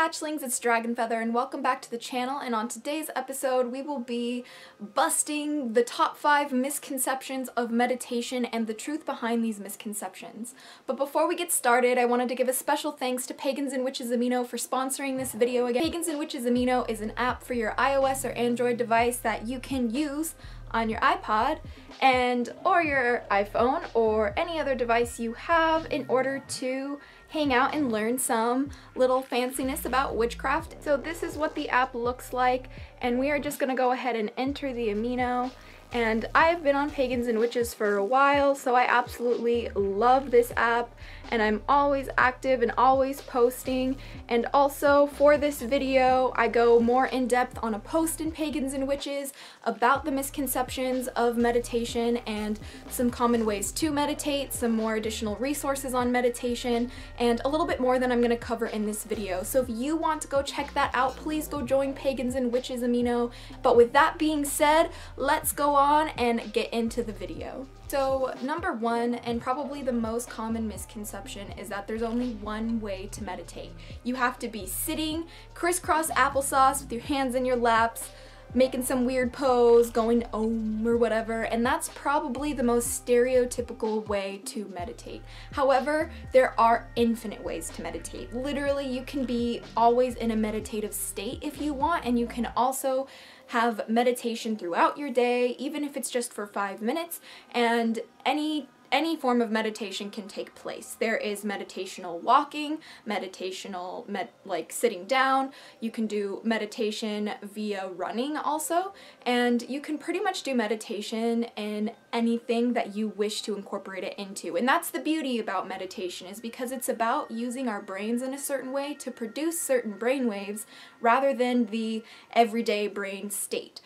Hatchlings, it's DragonFeather and welcome back to the channel, and on today's episode we will be busting the top 5 misconceptions of meditation and the truth behind these misconceptions. But before we get started, I wanted to give a special thanks to Pagans and Witches Amino for sponsoring this video again. Pagans and Witches Amino is an app for your iOS or Android device that you can use on your iPod or your iPhone or any other device you have in order to hang out and learn some little fanciness about witchcraft. So this is what the app looks like, and we are just gonna go ahead and enter the amino. And I've been on Pagans and Witches for a while, so I absolutely love this app, and I'm always active and always posting. And also for this video, I go more in depth on a post in Pagans and Witches about the misconceptions of meditation and some common ways to meditate, some more additional resources on meditation, and a little bit more than I'm going to cover in this video. So if you want to go check that out, please go join Pagans and Witches Amino. But with that being said, let's go on and get into the video. So number one, and probably the most common misconception, is that there's only one way to meditate. You have to be sitting crisscross applesauce with your hands in your laps, making some weird pose, going om or whatever, and that's probably the most stereotypical way to meditate. However, there are infinite ways to meditate. Literally, you can be always in a meditative state if you want, and you can also have meditation throughout your day, even if it's just for 5 minutes, and any form of meditation can take place. There is meditational walking, like sitting down. You can do meditation via running also, and you can pretty much do meditation in anything that you wish to incorporate it into. And that's the beauty about meditation, is because it's about using our brains in a certain way to produce certain brain waves rather than the everyday brain state,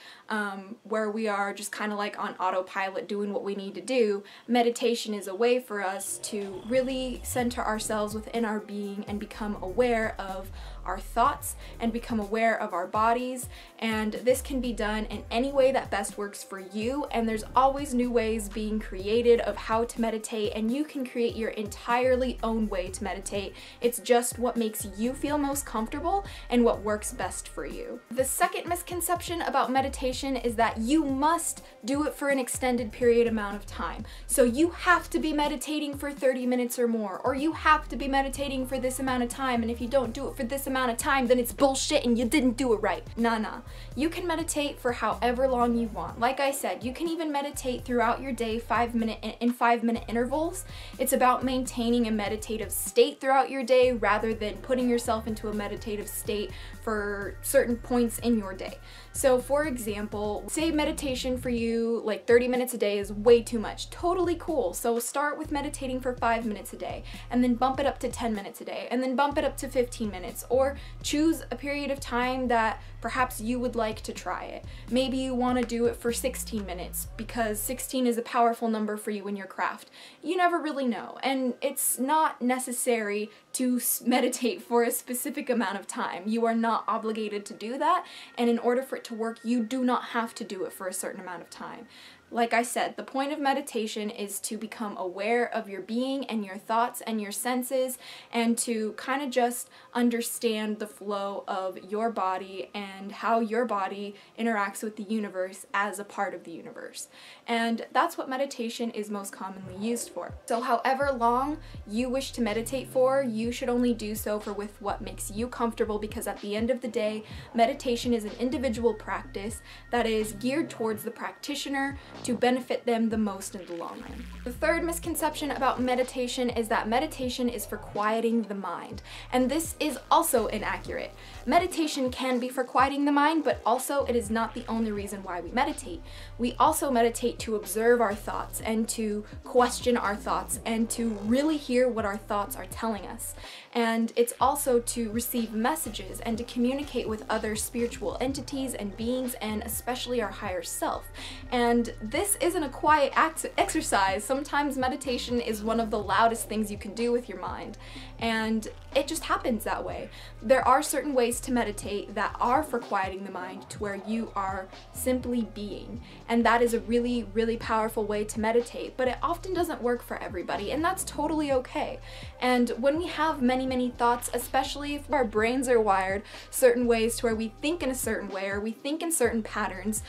where we are just kind of like on autopilot doing what we need to do. Meditation is a way for us to really center ourselves within our being and become aware of our thoughts and become aware of our bodies, and this can be done in any way that best works for you, and there's always new ways being created of how to meditate, and you can create your entirely own way to meditate. It's just what makes you feel most comfortable and what works best for you. The second misconception about meditation is that you must do it for an extended period amount of time. So you have to be meditating for 30 minutes or more, or you have to be meditating for this amount of time, and if you don't do it for this amount of time, then it's bullshit and you didn't do it right. Nah. You can meditate for however long you want. Like I said, you can even meditate throughout your day in 5-minute intervals. It's about maintaining a meditative state throughout your day rather than putting yourself into a meditative state for certain points in your day. So for example, say meditation for you, like 30 minutes a day is way too much. Totally cool. So start with meditating for 5 minutes a day, and then bump it up to 10 minutes a day, and then bump it up to 15 minutes, or choose a period of time that perhaps you would like to try it. Maybe you want to do it for 16 minutes because 16 is a powerful number for you in your craft. You never really know, and it's not necessary to meditate for a specific amount of time. You are not obligated to do that, and in order for it to work, you do not have to do it for a certain amount of time. Like I said, the point of meditation is to become aware of your being and your thoughts and your senses, and to kind of just understand the flow of your body and how your body interacts with the universe as a part of the universe. And that's what meditation is most commonly used for. So however long you wish to meditate for, you should only do so for with what makes you comfortable, because at the end of the day, meditation is an individual practice that is geared towards the practitioner to benefit them the most in the long run. The third misconception about meditation is that meditation is for quieting the mind, and this is also inaccurate. Meditation can be for quieting the mind, but also it is not the only reason why we meditate. We also meditate to observe our thoughts and to question our thoughts and to really hear what our thoughts are telling us. And it's also to receive messages and to communicate with other spiritual entities and beings, and especially our higher self. And this isn't a quiet exercise. Sometimes meditation is one of the loudest things you can do with your mind, and it just happens that way. There are certain ways to meditate that are for quieting the mind to where you are simply being, and that is a really, really powerful way to meditate, but it often doesn't work for everybody, and that's totally okay. And when we have many, many thoughts, especially if our brains are wired certain ways to where we think in a certain way or we think in certain patterns,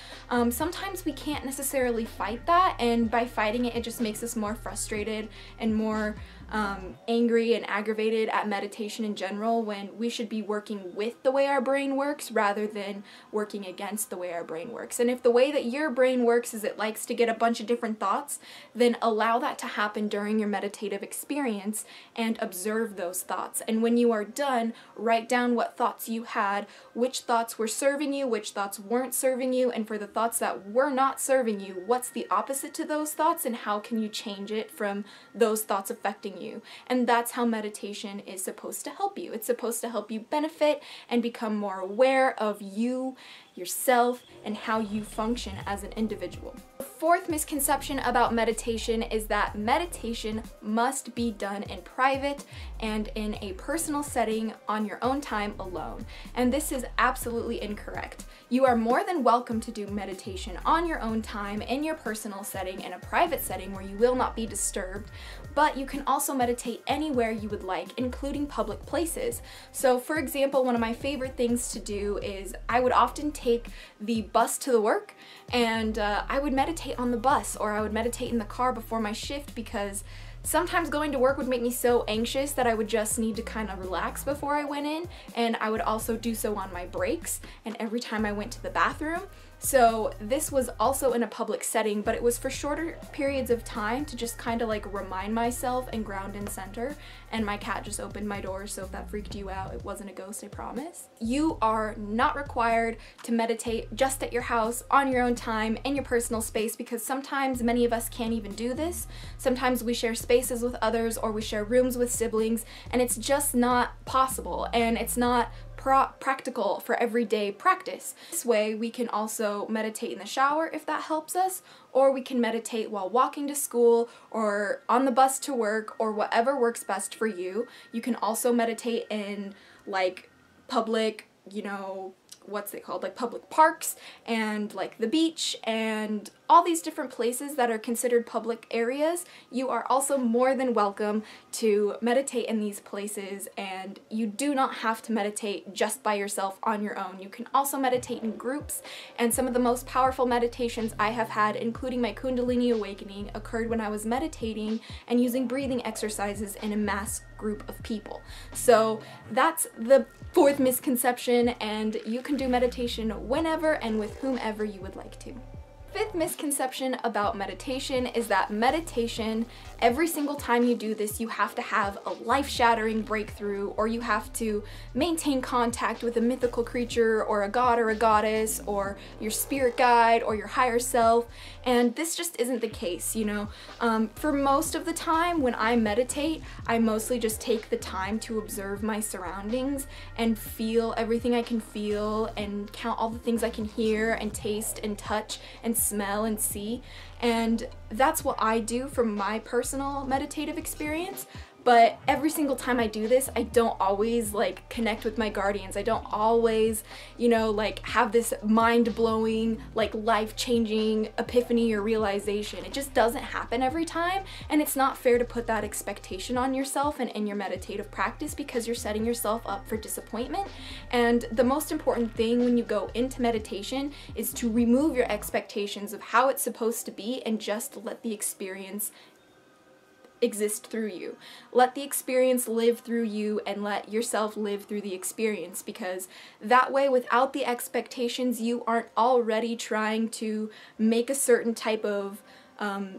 sometimes we can't necessarily fight that, and by fighting it, it just makes us more frustrated and more angry and aggravated at meditation in general, when we should be working with the way our brain works rather than working against the way our brain works. And if the way that your brain works is it likes to get a bunch of different thoughts, then allow that to happen during your meditative experience and observe those thoughts. And when you are done, write down what thoughts you had, which thoughts were serving you, which thoughts weren't serving you, and for the thoughts that were not serving you, what's the opposite to those thoughts and how can you change it from those thoughts affecting you. And that's how meditation is supposed to help you. It's supposed to help you benefit and become more aware of you, yourself, and how you function as an individual. The fourth misconception about meditation is that meditation must be done in private and in a personal setting on your own time alone. And this is absolutely incorrect. You are more than welcome to do meditation on your own time in your personal setting, in a private setting where you will not be disturbed, but you can also meditate anywhere you would like, including public places. So for example, one of my favorite things to do is I would often take the bus to the work, and I would meditate on the bus, or I would meditate in the car before my shift, because sometimes going to work would make me so anxious that I would just need to kind of relax before I went in, and I would also do so on my breaks and every time I went to the bathroom. So this was also in a public setting, but it was for shorter periods of time to just kind of like remind myself and ground and center. And my cat just opened my door, so if that freaked you out, it wasn't a ghost, I promise. You are not required to meditate just at your house, on your own time, in your personal space, because sometimes many of us can't even do this. Sometimes we share spaces with others, or we share rooms with siblings, and it's just not possible, and it's not practical for everyday practice. This way we can also meditate in the shower if that helps us, or we can meditate while walking to school or on the bus to work, or whatever works best for you. You can also meditate in like public, you know, what's it called, like public parks and like the beach and all these different places that are considered public areas. You are also more than welcome to meditate in these places, and you do not have to meditate just by yourself on your own. You can also meditate in groups, and some of the most powerful meditations I have had, including my Kundalini awakening, occurred when I was meditating and using breathing exercises in a mass group of people. So that's the fourth misconception, and you can do meditation whenever and with whomever you would like to. Fifth misconception about meditation is that meditation, every single time you do this, you have to have a life-shattering breakthrough, or you have to maintain contact with a mythical creature or a god or a goddess or your spirit guide or your higher self, and this just isn't the case, you know. For most of the time when I meditate, I mostly just take the time to observe my surroundings and feel everything I can feel and count all the things I can hear and taste and touch and smell and see, and that's what I do from my personal meditative experience. But every single time I do this, I don't always like connect with my guardians. I don't always, you know, like have this mind-blowing, like life-changing epiphany or realization. It just doesn't happen every time, and it's not fair to put that expectation on yourself and in your meditative practice, because you're setting yourself up for disappointment. And the most important thing when you go into meditation is to remove your expectations of how it's supposed to be and just let the experience exist through you. Let the experience live through you, and let yourself live through the experience, because that way, without the expectations, you aren't already trying to make a certain type of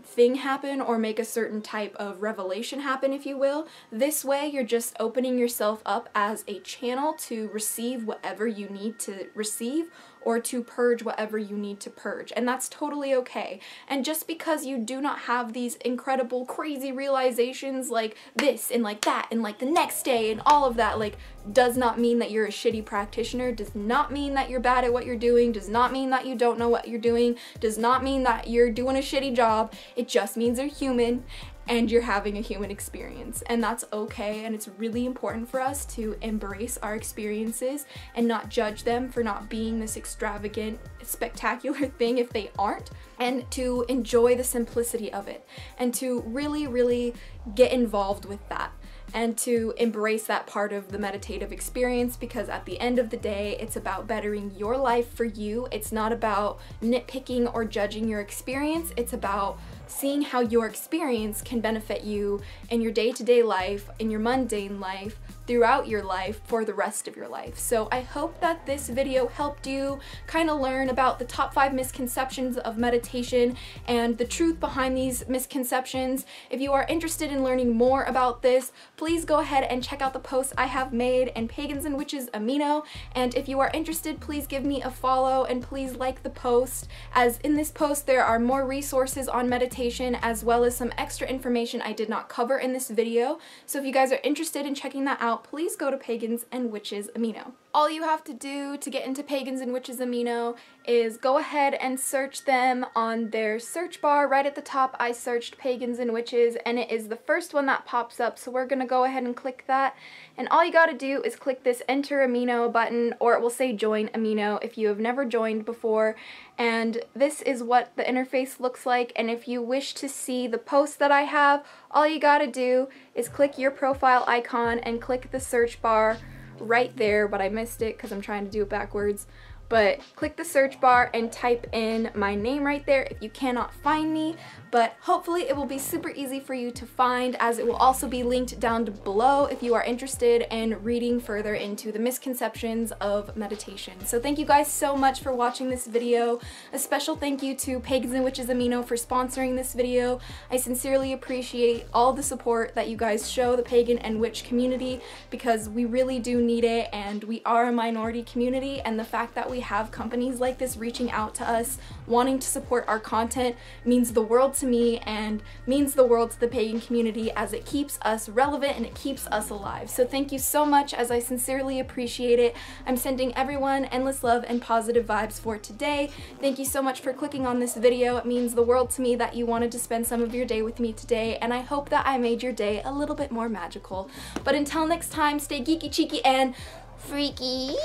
thing happen, or make a certain type of revelation happen, if you will. This way you're just opening yourself up as a channel to receive whatever you need to receive, or to purge whatever you need to purge, and that's totally okay. And just because you do not have these incredible crazy realizations like this and like that and like the next day and all of that, like, does not mean that you're a shitty practitioner, does not mean that you're bad at what you're doing, does not mean that you don't know what you're doing, does not mean that you're doing a shitty job. It just means you're human and you're having a human experience, and that's okay. And it's really important for us to embrace our experiences and not judge them for not being this extravagant, spectacular thing if they aren't, and to enjoy the simplicity of it and to really get involved with that and to embrace that part of the meditative experience, because at the end of the day, it's about bettering your life for you. It's not about nitpicking or judging your experience. It's about seeing how your experience can benefit you in your day-to-day life, in your mundane life, throughout your life, for the rest of your life. So I hope that this video helped you kind of learn about the top 5 misconceptions of meditation and the truth behind these misconceptions. If you are interested in learning more about this, please go ahead and check out the posts I have made in Pagans and Witches Amino. And if you are interested, please give me a follow and please like the post, as in this post there are more resources on meditation as well as some extra information I did not cover in this video. So if you guys are interested in checking that out, please go to Pagans and Witches Amino. All you have to do to get into Pagans and Witches Amino is go ahead and search them on their search bar. Right at the top, I searched Pagans and Witches, and it is the first one that pops up, so we're gonna go ahead and click that. And all you gotta do is click this Enter Amino button, or it will say Join Amino if you have never joined before. And this is what the interface looks like, and if you wish to see the posts that I have, all you gotta do is click your profile icon and click the search bar right there, but I missed it because I'm trying to do it backwards. But click the search bar and type in my name right there if you cannot find me, but hopefully it will be super easy for you to find, as it will also be linked down below if you are interested in reading further into the misconceptions of meditation. So thank you guys so much for watching this video. A special thank you to Pagans and Witches Amino for sponsoring this video. I sincerely appreciate all the support that you guys show the pagan and witch community, because we really do need it, and we are a minority community, and the fact that we have companies like this reaching out to us, wanting to support our content, means the world to me and means the world to the pagan community, as it keeps us relevant and it keeps us alive. So thank you so much, as I sincerely appreciate it. I'm sending everyone endless love and positive vibes for today. Thank you so much for clicking on this video. It means the world to me that you wanted to spend some of your day with me today, and I hope that I made your day a little bit more magical. But until next time, stay geeky, cheeky, and freaky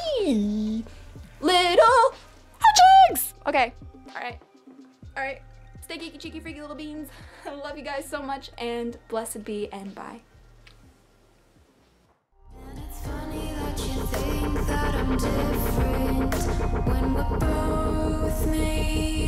little hatchlings! Okay, alright. Stay geeky, cheeky, freaky little beans. I love you guys so much, and blessed be, and bye. And it's funny that you think that I'm different when we're both made